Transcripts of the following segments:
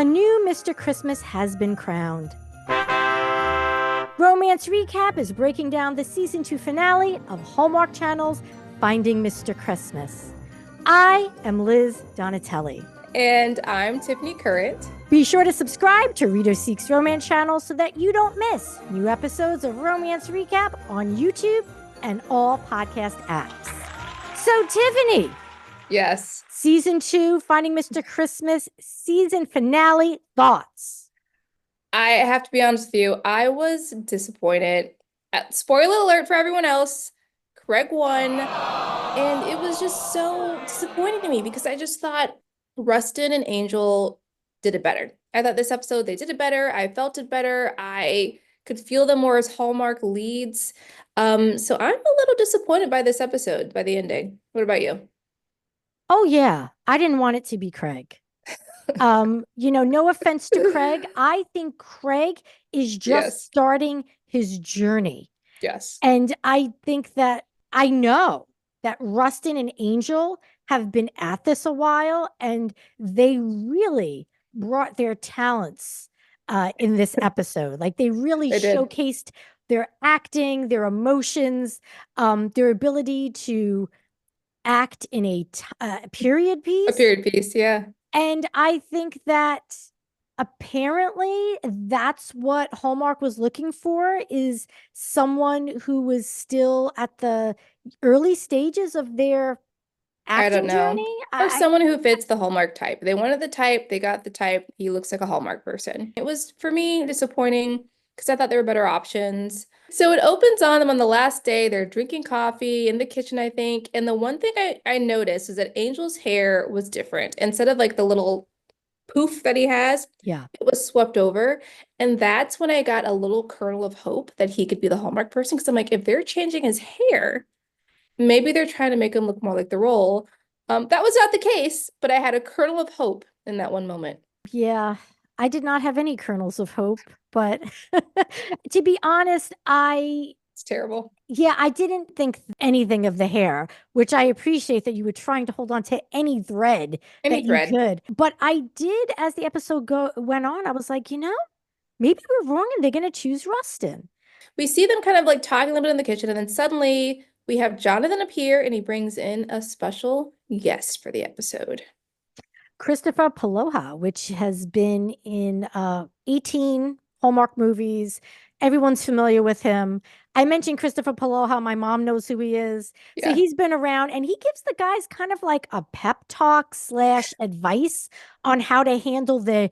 A new Mr. Christmas has been crowned. Romance Recap is breaking down the season 2 finale of Hallmark Channel's Finding Mr. Christmas. I am Liz Donatelli. And I'm Tiffany Current. Be sure to subscribe to Reader Seeks Romance channel so that you don't miss new episodes of Romance Recap on YouTube and all podcast apps. So, Tiffany. Yes. Season 2, Finding Mr. Christmas, season finale, thoughts? I have to be honest with you. I was disappointed. Spoiler alert for everyone else. Craig won. And it was just so disappointing to me because I just thought Rustin and Angel did it better. I thought this episode they did it better. I felt it better. I could feel them more as Hallmark leads. So I'm a little disappointed by this episode, by the ending. What about you? Oh, yeah. I didn't want it to be Craig. No offense to Craig. I think Craig is just starting his journey. Yes. And I think that I know that Rustin and Angel have been at this a while, and they really brought their talents in this episode. Like they really showcased their acting, their emotions, their ability to act in a period piece. A period piece, yeah. And I think that apparently that's what Hallmark was looking for, is someone who was still at the early stages of their acting journey. Or someone who fits the Hallmark type. They wanted the type, they got the type. He looks like a Hallmark person. It was, for me, disappointing because I thought there were better options. So it opens on them on the last day. They're drinking coffee in the kitchen, I think. And the one thing I noticed is that Angel's hair was different. Instead of like the little poof that he has, yeah, it was swept over. And that's when I got a little kernel of hope that he could be the Hallmark person. Because I'm like, if they're changing his hair, maybe they're trying to make him look more like the role. That was not the case, but I had a kernel of hope in that one moment. Yeah, I did not have any kernels of hope, but to be honest, it's terrible. Yeah, I didn't think anything of the hair, which I appreciate that you were trying to hold on to any thread that you could. But I did, as the episode went on, I was like, maybe we're wrong and they're going to choose Rustin. We see them kind of like talking a little bit in the kitchen, and then suddenly we have Jonathan appear and he brings in a special guest for the episode. Christopher Paloha, which has been in 18 Hallmark movies. Everyone's familiar with him. I mentioned Christopher Paloha. My mom knows who he is. Yeah. So he's been around, and he gives the guys kind of like a pep talk / advice on how to handle the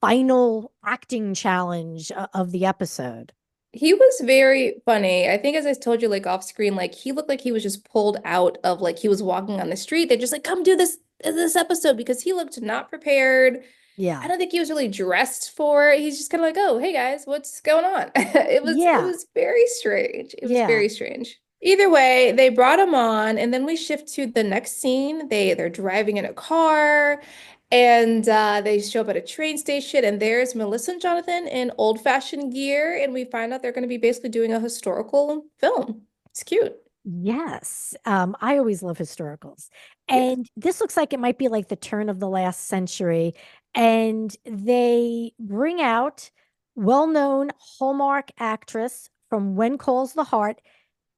final acting challenge of the episode. He was very funny. I think, as I told you, like off screen, like he looked like he was just pulled out of, like he was walking on the street. They're just like, come do this episode, because he looked not prepared. Yeah. I don't think he was really dressed for it. He's just kind of like, oh, hey guys, what's going on? It was very strange. It was very strange. Either way, they brought him on, and then we shift to the next scene. They're driving in a car, and they show up at a train station, and there's Melissa and Jonathan in old-fashioned gear, and we find out they're going to be basically doing a historical film. It's cute. Yes. I always love historicals. And this looks like it might be like the turn of the last century. And they bring out well-known Hallmark actress from When Calls the Heart,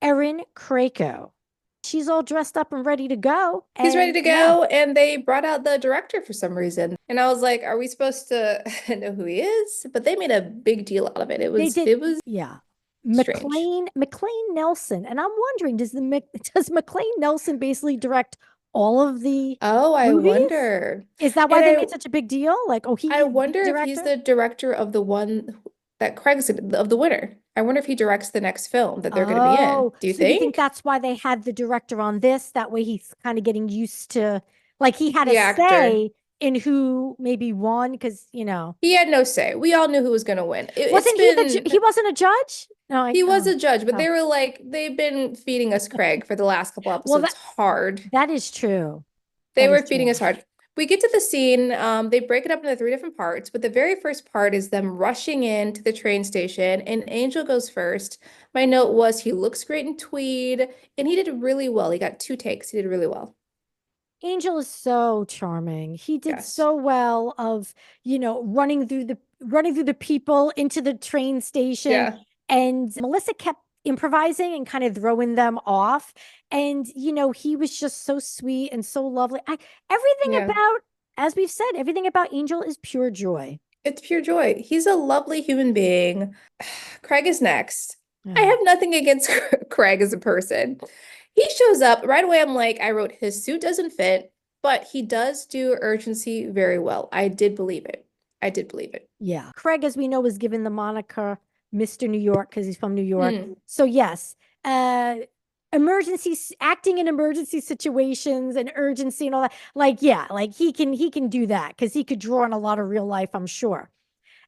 Erin Krakow. She's all dressed up and ready to go. He's ready to go. Yeah. And they brought out the director for some reason. And I was like, are we supposed to know who he is? But they made a big deal out of it. It was McLean Nelson. And I'm wondering, does McLean Nelson basically direct all of the I wonder. Is that why they made such a big deal? Like, I wonder if he's the director of the one that Craig's of the winner. I wonder if he directs the next film that they're going to be in. Do you think? You think that's why they had the director on this? That way he's kind of getting used to, like, he had a say in who maybe won, because he had no say. We all knew who was going to win. He wasn't a judge? No, he was a judge, but they were like, they've been feeding us Craig for the last couple episodes hard. That is true. They were feeding us hard. We get to the scene. They break it up into 3 different parts, but the very first part is them rushing into the train station, and Angel goes first. My note was he looks great in tweed, and he did really well. He got 2 takes. He did really well. Angel is so charming. He did Yes. so well of, running through the people into the train station. Yeah. And Melissa kept improvising and kind of throwing them off. And, he was just so sweet and so lovely. Everything Yeah. about, as we've said, everything about Angel is pure joy. It's pure joy. He's a lovely human being. Craig is next. I Yeah. have nothing against Craig as a person. He shows up right away. I'm like, I wrote his suit doesn't fit, but he does do urgency very well. I did believe it. I did believe it. Yeah. Craig, as we know, was given the moniker Mr. New York because he's from New York. Hmm. So yes, uh acting in emergency situations and urgency and all that. Like, yeah, like he can do that because he could draw on a lot of real life, I'm sure.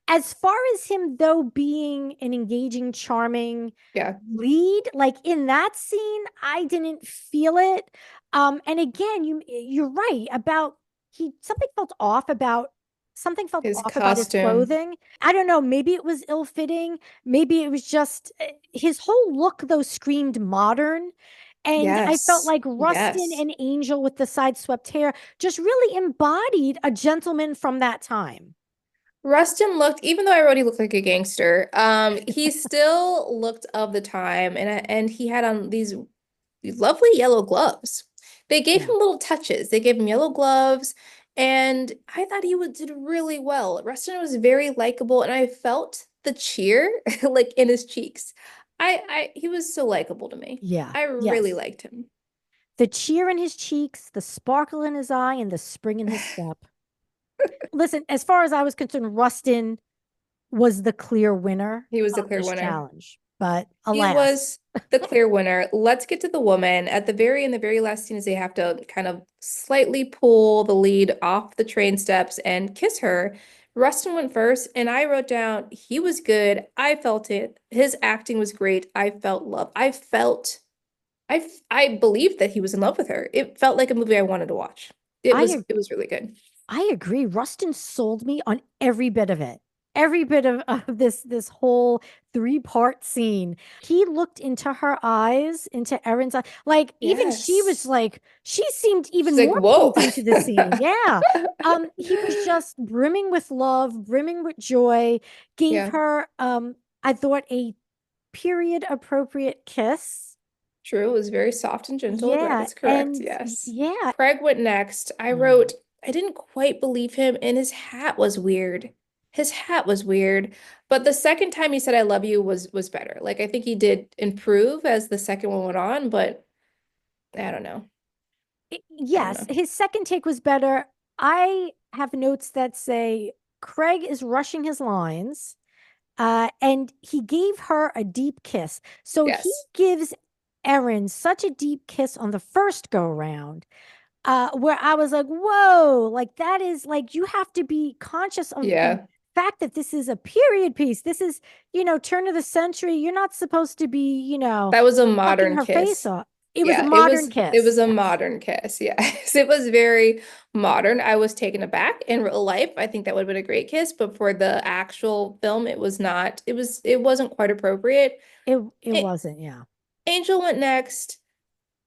As far as him though being an engaging, charming Yeah. lead, like in that scene, I didn't feel it. And again, you're right about he something felt His off about his costume. clothing. I don't know, maybe it was ill-fitting, maybe it was just his whole look though screamed modern. And I felt Yes. like Rustin Yes. and Angel with the side swept hair just really embodied a gentleman from that time. Rustin looked, even though I wrote he looked like a gangster, he still looked of the time, and he had on these lovely yellow gloves. They gave Yeah. him little touches. They gave him yellow gloves, and I thought did really well. Rustin was very likable, and I felt the cheer like in his cheeks. He was so likable to me. Yeah. I really Yes. liked him. The cheer in his cheeks, the sparkle in his eye, and the spring in his step. Listen, as far as I was concerned, Rustin was the clear winner He was the of clear this winner. challenge. But He alas, was the clear winner. Let's get to the woman. At the in the very last scene is they have to kind of slightly pull the lead off the train steps and kiss her. Rustin went first, and I wrote down he was good. I felt it. His acting was great. I felt love. I believed that he was in love with her. It felt like a movie I wanted to watch. I It was really good. I agree. Rustin sold me on every bit of it. Every bit of this whole three-part scene. He looked into her eyes, into Erin's eyes. Like even she was Yes. like, she seemed She's even like, more whoa. pulled into the scene. Yeah. He was just brimming with love, brimming with joy, gave Yeah. her I thought a period appropriate kiss. True, it was very soft and gentle. That Yeah. is correct. And Yes. yeah. Craig went next. I Mm. wrote, I didn't quite believe him, and his hat was weird. His hat was weird. But the second time he said I love you was better. Like I think he did improve as the second one went on, but I don't know. I don't Yes, know. his second take was better. I have notes that say Craig is rushing his lines, and he gave her a deep kiss. So he Yes. gives Erin such a deep kiss on the first go round, where I was like, whoa, like that is like you have to be conscious of the Yeah. fact that this is a period piece. This is, turn of the century. You're not supposed to be, That was a sucking modern her face kiss. off. It was a Yeah, modern it kiss. was a Yes. modern kiss. Yes. It was very modern. I was taken aback in real life. I think that would have been a great kiss, but for the actual film, it was not. It wasn't quite appropriate. It A- wasn't, yeah. Angel went next.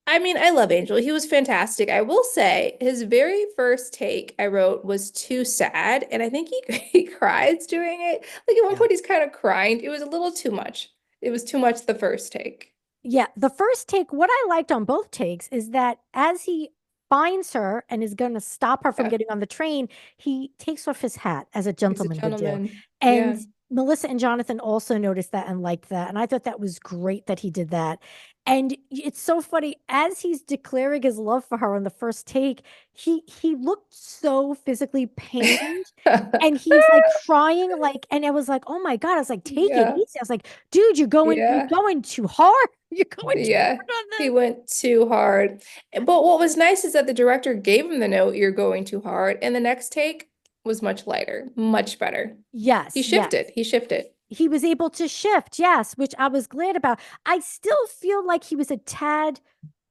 I mean, I love Angel. He was fantastic. I will say his very first take I wrote was too sad, and I think he he cried doing it. Like at one Yeah. point he's kind of crying. It was a little too much. It was too much the first take. Yeah, the first take, what I liked on both takes is that as he finds her and is going to stop her from Yeah. getting on the train, he takes off his hat as a He's a gentleman would do. gentleman. And Yeah. Melissa and Jonathan also noticed that and liked that. And I thought that was great that he did that. And it's so funny as he's declaring his love for her on the first take, he looked so physically pained and he's like crying like and I was like, "Oh my God." I was like, "Take it Yeah. easy." I was like, "Dude, you're Yeah. going too hard. You're going too Yeah. hard on He this." went too hard. But what was nice is that the director gave him the note, you're going too hard. And the next take was much lighter, much better. He Yes, shifted. yes. He shifted. He was able to shift, yes, which I was glad about. I still feel like he was a tad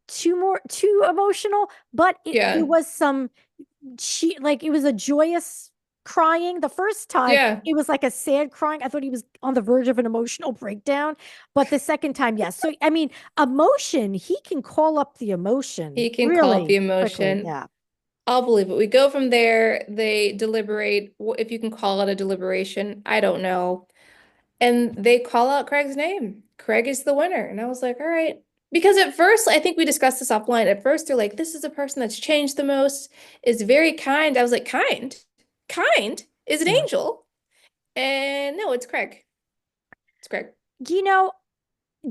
too emotional, but there Yeah. was some it was a joyous crying. The first time Yeah. it was like a sad crying. I thought he was on the verge of an emotional breakdown, but the second time, yes. So I mean, emotion, he can call up the emotion He can call up the really quickly. emotion. Yeah. I'll believe it. We go from there. They deliberate, if you can call it a deliberation. I don't know. And they call out Craig's name. Craig is the winner. And I was like, all right. Because at first, I think we discussed this offline. At first, they're like, this is a person that's changed the most, is very kind. I was like, kind? Kind is an Yeah. angel. And no, it's Craig. It's Craig. You know,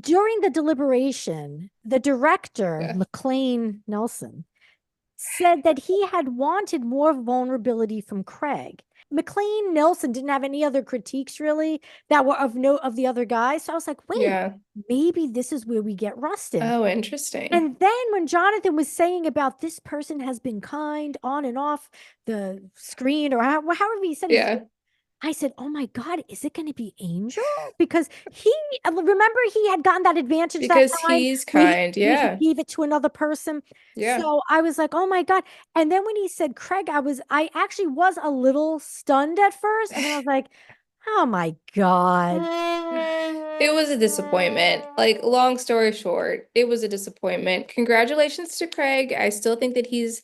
during the deliberation, the director, Yeah. McLean Nelson, said that he had wanted more vulnerability from Craig. McLean Nelson didn't have any other critiques really that were of note of the other guys. So I was like, wait, Yeah. maybe this is where we get Rustin. Oh, interesting. And then when Jonathan was saying about this person has been kind on and off the screen or however he said he's, Yeah. I said, oh my God, is it going to be Angel? Because he, remember, he had gotten that advantage that Because time he's where kind. he Yeah. gave it to another person. Yeah. So I was like, oh my God. And then when he said Craig, I actually was a little stunned at first. And then I was like, oh my God. It was a disappointment. Like, long story short, it was a disappointment. Congratulations to Craig. I still think that he's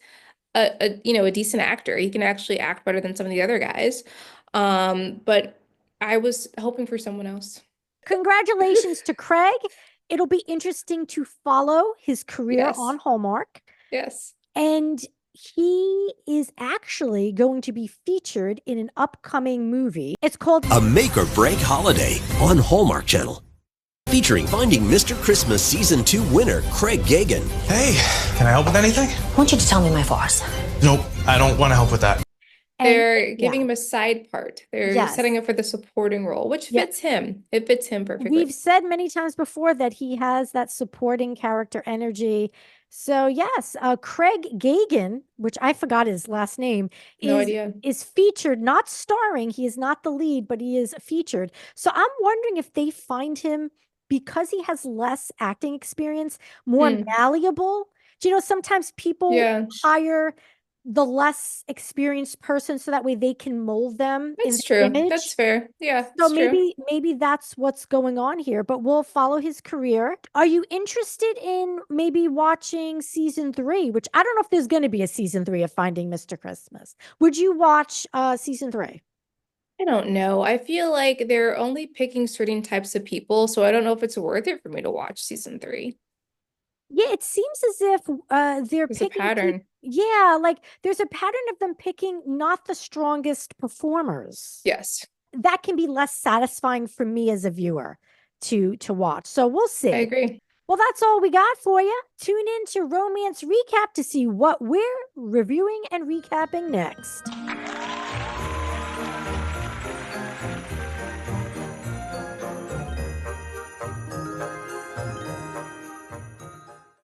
a decent actor. He can actually act better than some of the other guys. But I was hoping for someone else. Congratulations to Craig. It'll be interesting to follow his career Yes. on Hallmark. Yes. And he is actually going to be featured in an upcoming movie. It's called A Make or Break Holiday on Hallmark Channel. Featuring Finding Mr. Christmas Season 2 winner Craig Gagan. Hey, can I help with anything? I want you to tell me my farce. Nope, I don't want to help with that. They're giving yeah. him a side part. They're Yes. setting up for the supporting role, which Yeah. fits him. It fits him perfectly. We've said many times before that he has that supporting character energy. So yes, Craig Gagan, which I forgot his last name, No idea. is featured, not starring. He is not the lead, but he is featured. So I'm wondering if they find him because he has less acting experience, more Hmm. malleable. Do you know sometimes people Yeah. hire the less experienced person so that way they can mold them in That's the true. image? That's fair. Yeah, So it's true. maybe that's what's going on here, but we'll follow his career. Are you interested in maybe watching season 3, which I don't know if there's going to be a season 3 of Finding Mr. Christmas. Would you watch season 3? I don't know. I feel like they're only picking certain types of people, so I don't know if it's worth it for me to watch season 3. Yeah, it seems as if they're There's a picking pattern. yeah, like there's a pattern of them picking not the strongest performers. Yes, That can be less satisfying for me as a viewer to watch. So we'll I see. agree. Well, that's all we got for you. Tune in to Romance Recap to see what we're reviewing and recapping next.